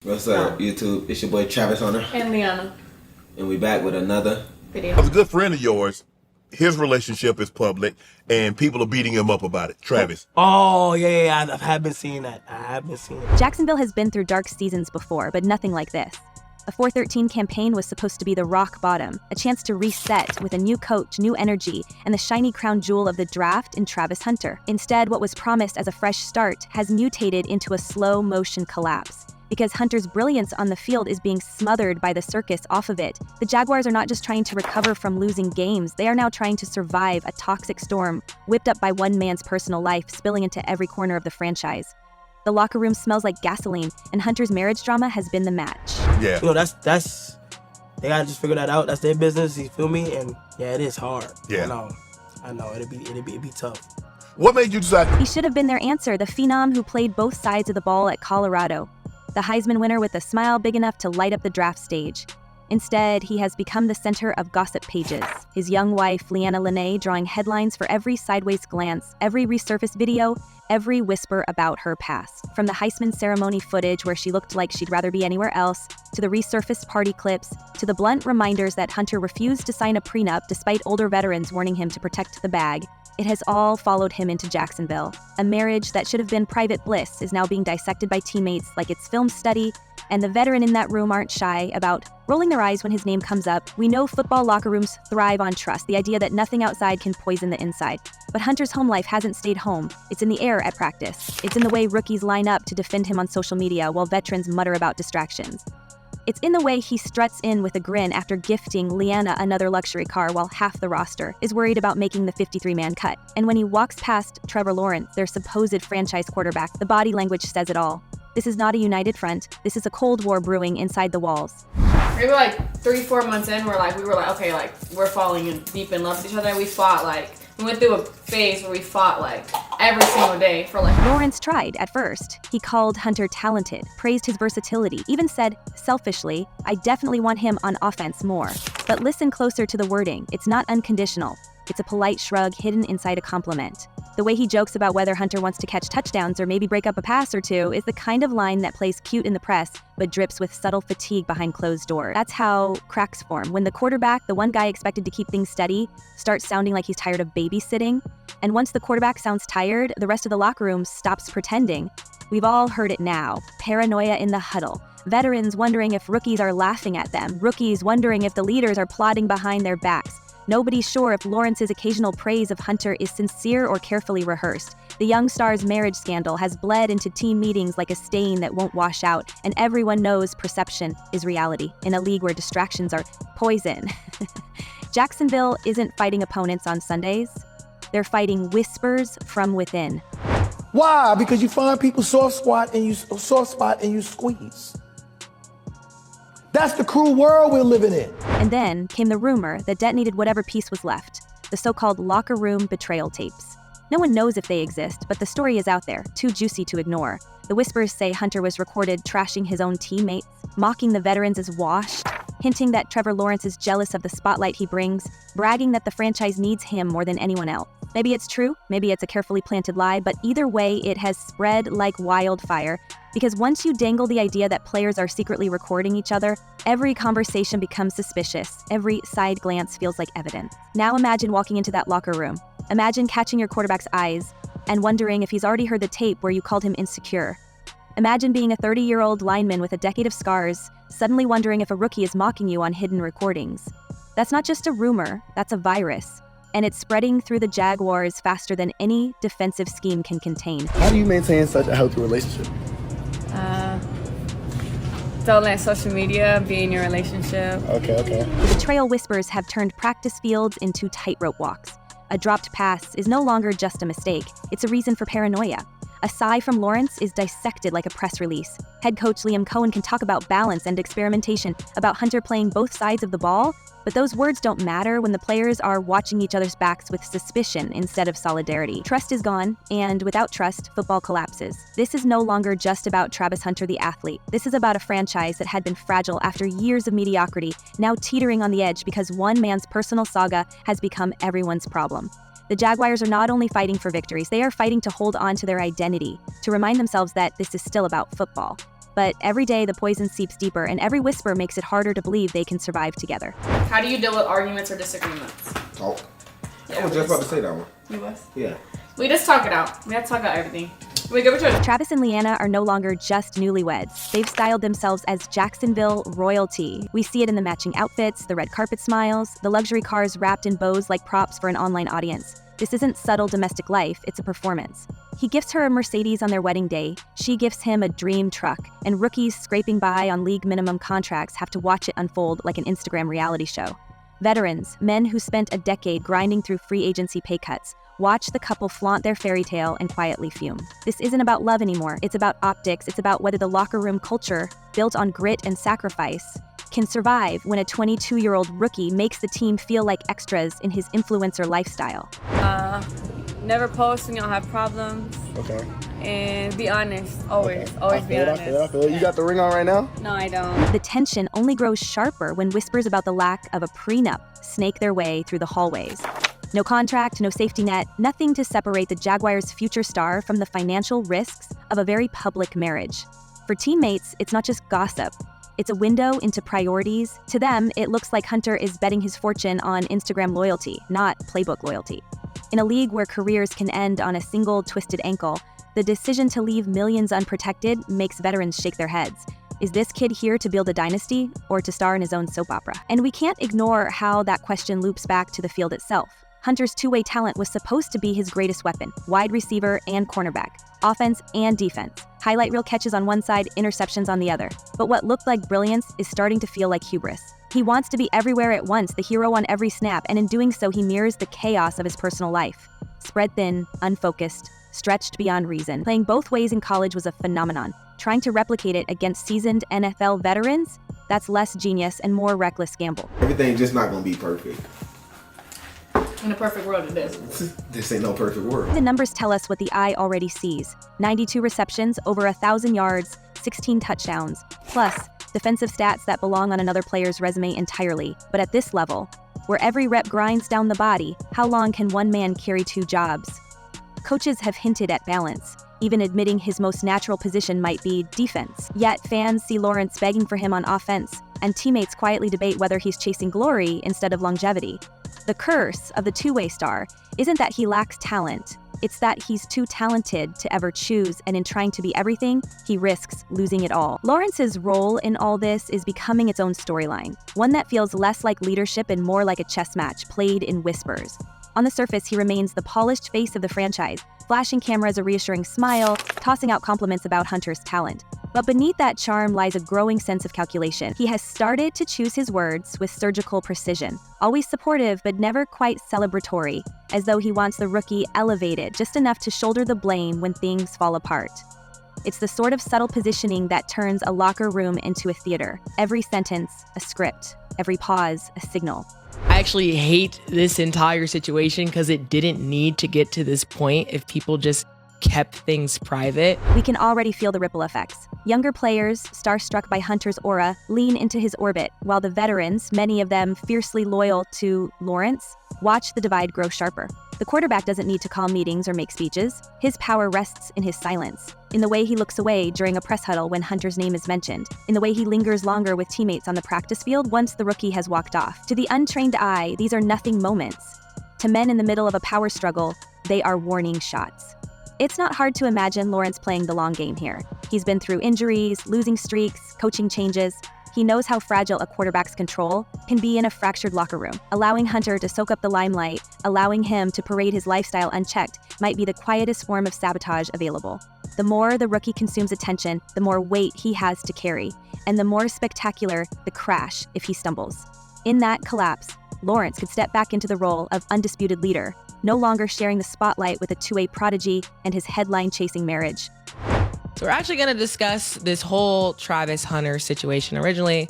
What's up, YouTube? It's your boy Travis Hunter. And Liana. And we back with another video. As a good friend of yours, his relationship is public, and people are beating him up about it. Travis. Oh, yeah, I have been seeing that. Jacksonville has been through dark seasons before, but nothing like this. A 4-13 campaign was supposed to be the rock bottom, a chance to reset with a new coach, new energy, and the shiny crown jewel of the draft in Travis Hunter. Instead, what was promised as a fresh start has mutated into a slow-motion collapse. Because Hunter's brilliance on the field is being smothered by the circus off of it, the Jaguars are not just trying to recover from losing games, they are now trying to survive a toxic storm whipped up by one man's personal life spilling into every corner of the franchise. The locker room smells like gasoline, and Hunter's marriage drama has been the match. Yeah. You know, that's they gotta just figure that out. That's their business, you feel me? And yeah, it is hard. Yeah. I know, it'd be tough. What made you decide? He should have been their answer, the phenom who played both sides of the ball at Colorado. The Heisman winner with a smile big enough to light up the draft stage. Instead, he has become the center of gossip pages. His young wife, Leanna Lene, drawing headlines for every sideways glance, every resurfaced video, every whisper about her past. From the Heisman ceremony footage where she looked like she'd rather be anywhere else, to the resurfaced party clips, to the blunt reminders that Hunter refused to sign a prenup despite older veterans warning him to protect the bag. It has all followed him into Jacksonville. A marriage that should have been private bliss is now being dissected by teammates like it's film study, and the veteran in that room aren't shy about rolling their eyes when his name comes up. We know football locker rooms thrive on trust, the idea that nothing outside can poison the inside. But Hunter's home life hasn't stayed home. It's in the air at practice. It's in the way rookies line up to defend him on social media while veterans mutter about distractions. It's in the way he struts in with a grin after gifting Leanna another luxury car while half the roster is worried about making the 53-man cut. And when he walks past Trevor Lawrence, their supposed franchise quarterback, the body language says it all. This is not a united front. This is a Cold War brewing inside the walls. Maybe like 3-4 months in, we were like, okay, like we're falling in deep in love with each other. We fought we went through a phase where we fought like every single day for like. Lawrence tried at first. He called Hunter talented, praised his versatility, even said, selfishly, I definitely want him on offense more. But listen closer to the wording. It's not unconditional. It's a polite shrug hidden inside a compliment. The way he jokes about whether Hunter wants to catch touchdowns or maybe break up a pass or two is the kind of line that plays cute in the press, but drips with subtle fatigue behind closed doors. That's how cracks form. When the quarterback, the one guy expected to keep things steady, starts sounding like he's tired of babysitting. And once the quarterback sounds tired, the rest of the locker room stops pretending. We've all heard it now. Paranoia in the huddle. Veterans wondering if rookies are laughing at them. Rookies wondering if the leaders are plotting behind their backs. Nobody's sure if Lawrence's occasional praise of Hunter is sincere or carefully rehearsed. The young star's marriage scandal has bled into team meetings like a stain that won't wash out, and everyone knows perception is reality in a league where distractions are poison. Jacksonville isn't fighting opponents on Sundays. They're fighting whispers from within. Why? Because you find people soft spot and you squeeze. That's the cruel world we're living in. And then came the rumor that detonated whatever piece was left, the so-called locker room betrayal tapes. No one knows if they exist, but the story is out there, too juicy to ignore. The whispers say Hunter was recorded trashing his own teammates, mocking the veterans as washed, hinting that Trevor Lawrence is jealous of the spotlight he brings, bragging that the franchise needs him more than anyone else. Maybe it's true, maybe it's a carefully planted lie, but either way, it has spread like wildfire. Because once you dangle the idea that players are secretly recording each other, every conversation becomes suspicious. Every side glance feels like evidence. Now imagine walking into that locker room. Imagine catching your quarterback's eyes and wondering if he's already heard the tape where you called him insecure. Imagine being a 30-year-old lineman with a decade of scars, suddenly wondering if a rookie is mocking you on hidden recordings. That's not just a rumor, that's a virus. And it's spreading through the Jaguars faster than any defensive scheme can contain. How do you maintain such a healthy relationship? Don't let social media be in your relationship. Okay. The betrayal whispers have turned practice fields into tightrope walks. A dropped pass is no longer just a mistake, it's a reason for paranoia. A sigh from Lawrence is dissected like a press release. Head coach Liam Cohen can talk about balance and experimentation, about Hunter playing both sides of the ball, but those words don't matter when the players are watching each other's backs with suspicion instead of solidarity. Trust is gone, and without trust, football collapses. This is no longer just about Travis Hunter the athlete. This is about a franchise that had been fragile after years of mediocrity, now teetering on the edge because one man's personal saga has become everyone's problem. The Jaguars are not only fighting for victories, they are fighting to hold on to their identity, to remind themselves that this is still about football. But every day the poison seeps deeper, and every whisper makes it harder to believe they can survive together. How do you deal with arguments or disagreements? Talk. Yeah, I was just about to say that one. You was? Yeah. We just talk it out. We have to talk out everything. We give it to Travis and Leanna are no longer just newlyweds. They've styled themselves as Jacksonville royalty. We see it in the matching outfits, the red carpet smiles, the luxury cars wrapped in bows like props for an online audience. This isn't subtle domestic life, it's a performance. He gifts her a Mercedes on their wedding day, she gifts him a dream truck, and rookies scraping by on league minimum contracts have to watch it unfold like an Instagram reality show. Veterans, men who spent a decade grinding through free agency pay cuts, watch the couple flaunt their fairy tale and quietly fume. This isn't about love anymore, it's about optics, it's about whether the locker room culture, built on grit and sacrifice, can survive when a 22-year-old rookie makes the team feel like extras in his influencer lifestyle. Never post when y'all have problems. Okay. And be honest, always. Always be honest. I feel it. You got the ring on right now? No, I don't. The tension only grows sharper when whispers about the lack of a prenup snake their way through the hallways. No contract, no safety net, nothing to separate the Jaguars' future star from the financial risks of a very public marriage. For teammates, it's not just gossip. It's a window into priorities. To them, it looks like Hunter is betting his fortune on Instagram loyalty, not playbook loyalty. In a league where careers can end on a single twisted ankle, the decision to leave millions unprotected makes veterans shake their heads. Is this kid here to build a dynasty or to star in his own soap opera? And we can't ignore how that question loops back to the field itself. Hunter's two-way talent was supposed to be his greatest weapon, wide receiver and cornerback, offense and defense. Highlight reel catches on one side, interceptions on the other. But what looked like brilliance is starting to feel like hubris. He wants to be everywhere at once, the hero on every snap, and in doing so he mirrors the chaos of his personal life. Spread thin, unfocused, stretched beyond reason. Playing both ways in college was a phenomenon. Trying to replicate it against seasoned NFL veterans, that's less genius and more reckless gamble. Everything's just not gonna be perfect. In a perfect world, it is. This ain't no perfect world. The numbers tell us what the eye already sees. 92 receptions, over 1,000 yards, 16 touchdowns, plus defensive stats that belong on another player's resume entirely. But at this level, where every rep grinds down the body, how long can one man carry two jobs? Coaches have hinted at balance, even admitting his most natural position might be defense. Yet fans see Lawrence begging for him on offense, and teammates quietly debate whether he's chasing glory instead of longevity. The curse of the two-way star isn't that he lacks talent, it's that he's too talented to ever choose, and in trying to be everything, he risks losing it all. Lawrence's role in all this is becoming its own storyline, one that feels less like leadership and more like a chess match played in whispers. On the surface, he remains the polished face of the franchise, flashing cameras a reassuring smile, tossing out compliments about Hunter's talent. But beneath that charm lies a growing sense of calculation. He has started to choose his words with surgical precision, always supportive but never quite celebratory, as though he wants the rookie elevated just enough to shoulder the blame when things fall apart. It's the sort of subtle positioning that turns a locker room into a theater. Every sentence, a script. Every pause, a signal. I actually hate this entire situation because it didn't need to get to this point if people just kept things private. We can already feel the ripple effects. Younger players, starstruck by Hunter's aura, lean into his orbit, while the veterans, many of them fiercely loyal to Lawrence, watch the divide grow sharper. The quarterback doesn't need to call meetings or make speeches. His power rests in his silence, in the way he looks away during a press huddle when Hunter's name is mentioned, in the way he lingers longer with teammates on the practice field once the rookie has walked off. To the untrained eye, these are nothing moments. To men in the middle of a power struggle, they are warning shots. It's not hard to imagine Lawrence playing the long game here. He's been through injuries, losing streaks, coaching changes. He knows how fragile a quarterback's control can be in a fractured locker room. Allowing Hunter to soak up the limelight, allowing him to parade his lifestyle unchecked, might be the quietest form of sabotage available. The more the rookie consumes attention, the more weight he has to carry, and the more spectacular the crash if he stumbles. In that collapse, Lawrence could step back into the role of undisputed leader, no longer sharing the spotlight with a two-way prodigy and his headline-chasing marriage. So we're actually going to discuss this whole Travis Hunter situation. Originally,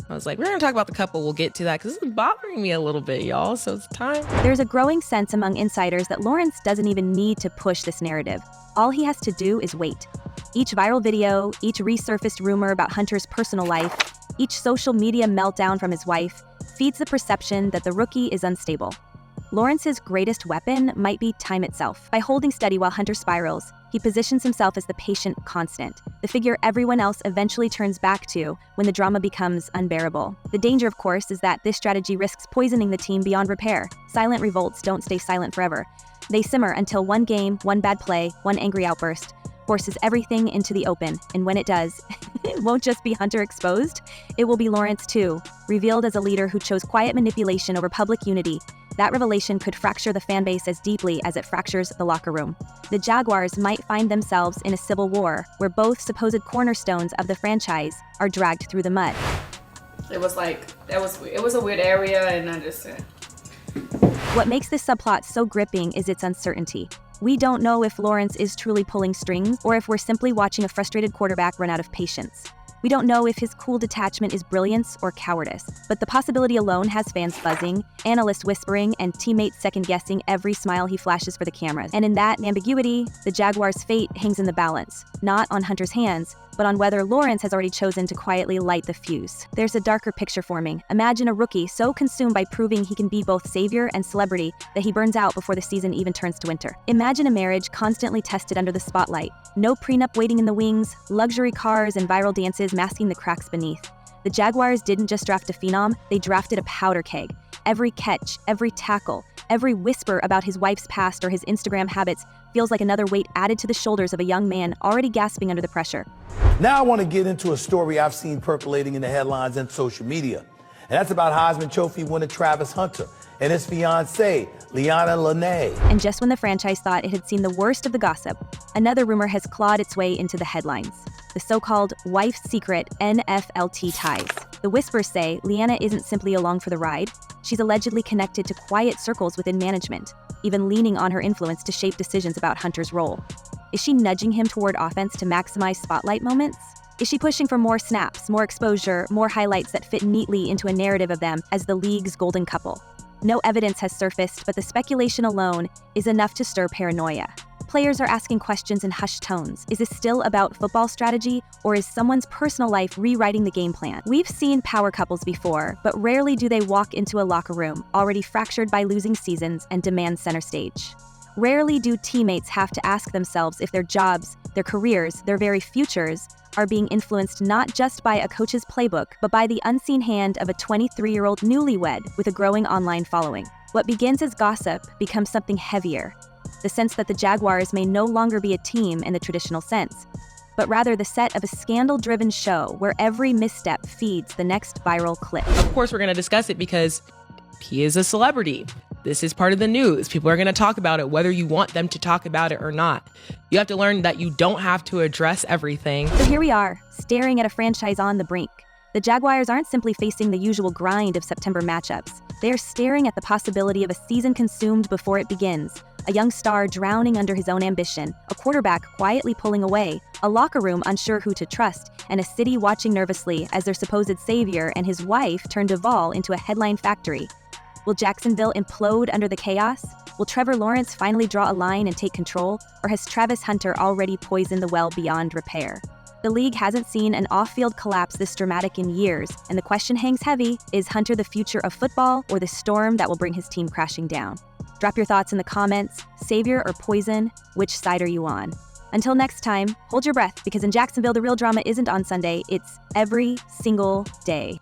I was like, we're going to talk about the couple. We'll get to that because it's bothering me a little bit, y'all. So it's time. There's a growing sense among insiders that Lawrence doesn't even need to push this narrative. All he has to do is wait. Each viral video, each resurfaced rumor about Hunter's personal life, each social media meltdown from his wife feeds the perception that the rookie is unstable. Lawrence's greatest weapon might be time itself. By holding steady while Hunter spirals, He positions himself as the patient constant, the figure everyone else eventually turns back to when the drama becomes unbearable. The danger, of course, is that this strategy risks poisoning the team beyond repair. Silent revolts don't stay silent forever. They simmer until one game, one bad play, one angry outburst forces everything into the open, and when it does, it won't just be Hunter exposed, it will be Lawrence too, revealed as a leader who chose quiet manipulation over public unity. That revelation could fracture the fan base as deeply as it fractures the locker room. The Jaguars might find themselves in a civil war where both supposed cornerstones of the franchise are dragged through the mud. It was like, it was a weird area, and I just... What makes this subplot so gripping is its uncertainty. We don't know if Lawrence is truly pulling strings or if we're simply watching a frustrated quarterback run out of patience. We don't know if his cool detachment is brilliance or cowardice, but the possibility alone has fans buzzing, analysts whispering, and teammates second-guessing every smile he flashes for the cameras. And in that ambiguity, the Jaguars' fate hangs in the balance, not on Hunter's hands, but on whether Lawrence has already chosen to quietly light the fuse. There's a darker picture forming. Imagine a rookie so consumed by proving he can be both savior and celebrity that he burns out before the season even turns to winter. Imagine a marriage constantly tested under the spotlight. No prenup waiting in the wings, luxury cars and viral dances masking the cracks beneath. The Jaguars didn't just draft a phenom, they drafted a powder keg. Every catch, every tackle, every whisper about his wife's past or his Instagram habits feels like another weight added to the shoulders of a young man already gasping under the pressure. Now I want to get into a story I've seen percolating in the headlines and social media. And that's about Heisman Trophy winner Travis Hunter and his fiancée, Liana Lene. And just when the franchise thought it had seen the worst of the gossip, another rumor has clawed its way into the headlines. The so-called wife's secret NFLT ties. The whispers say Liana isn't simply along for the ride. She's allegedly connected to quiet circles within management, even leaning on her influence to shape decisions about Hunter's role. Is she nudging him toward offense to maximize spotlight moments? Is she pushing for more snaps, more exposure, more highlights that fit neatly into a narrative of them as the league's golden couple? No evidence has surfaced, but the speculation alone is enough to stir paranoia. Players are asking questions in hushed tones. Is this still about football strategy, or is someone's personal life rewriting the game plan? We've seen power couples before, but rarely do they walk into a locker room already fractured by losing seasons and demand center stage. Rarely do teammates have to ask themselves if their jobs, their careers, their very futures are being influenced not just by a coach's playbook, but by the unseen hand of a 23-year-old newlywed with a growing online following. What begins as gossip becomes something heavier. The sense that the Jaguars may no longer be a team in the traditional sense, but rather the set of a scandal-driven show where every misstep feeds the next viral clip. Of course, we're going to discuss it because he is a celebrity. This is part of the news. People are going to talk about it, whether you want them to talk about it or not. You have to learn that you don't have to address everything. So here we are, staring at a franchise on the brink. The Jaguars aren't simply facing the usual grind of September matchups. They are staring at the possibility of a season consumed before it begins, a young star drowning under his own ambition, a quarterback quietly pulling away, a locker room unsure who to trust, and a city watching nervously as their supposed savior and his wife turn Duval into a headline factory. Will Jacksonville implode under the chaos? Will Trevor Lawrence finally draw a line and take control? Or has Travis Hunter already poisoned the well beyond repair? The league hasn't seen an off-field collapse this dramatic in years, and the question hangs heavy: is Hunter the future of football or the storm that will bring his team crashing down? Drop your thoughts in the comments. Savior or poison? Which side are you on? Until next time, hold your breath, because in Jacksonville, the real drama isn't on Sunday, it's every single day.